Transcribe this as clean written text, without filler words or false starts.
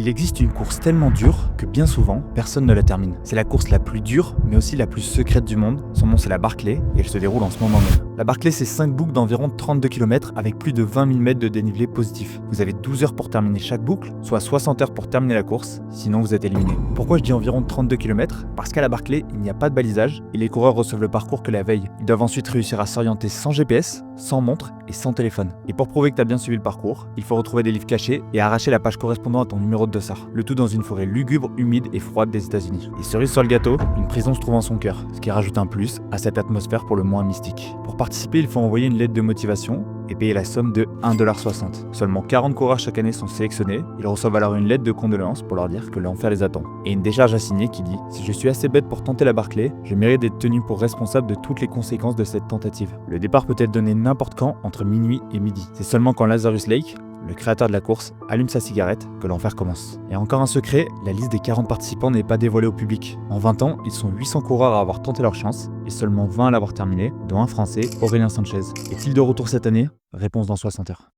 Il existe une course tellement dure que bien souvent, personne ne la termine. C'est la course la plus dure, mais aussi la plus secrète du monde. Son nom c'est la Barclay et elle se déroule en ce moment même. La Barclay c'est 5 boucles d'environ 32 km avec plus de 20 000 mètres de dénivelé positif. Vous avez 12 heures pour terminer chaque boucle, soit 60 heures pour terminer la course, sinon vous êtes éliminé. Pourquoi je dis environ 32 km? Parce qu'à la Barclay, il n'y a pas de balisage et les coureurs reçoivent le parcours que la veille. Ils doivent ensuite réussir à s'orienter sans GPS, sans montre et sans téléphone. Et pour prouver que tu as bien suivi le parcours, il faut retrouver des livres cachés et arracher la page correspondant à ton numéro de dossard. Le tout dans une forêt lugubre, humide et froide des États-Unis. Et cerise sur le gâteau, une prison se trouve en son cœur, ce qui rajoute un plus à cette atmosphère pour le moins mystique. Pour participer, il faut envoyer une lettre de motivation et payer la somme de 1,60 $. Seulement 40 coureurs chaque année sont sélectionnés. Ils reçoivent alors une lettre de condoléances pour leur dire que l'enfer les attend. Et une décharge à signer qui dit « Si je suis assez bête pour tenter la Barclay, je mérite d'être tenu pour responsable de toutes les conséquences de cette tentative. » Le départ peut être donné n'importe quand entre minuit et midi. C'est seulement quand Lazarus Lake, le créateur de la course, allume sa cigarette que l'enfer commence. Et encore un secret, la liste des 40 participants n'est pas dévoilée au public. En 20 ans, ils sont 800 coureurs à avoir tenté leur chance et seulement 20 à l'avoir terminé, dont un Français, Aurélien Sanchez. Est-il de retour cette année? Réponse dans 60 heures.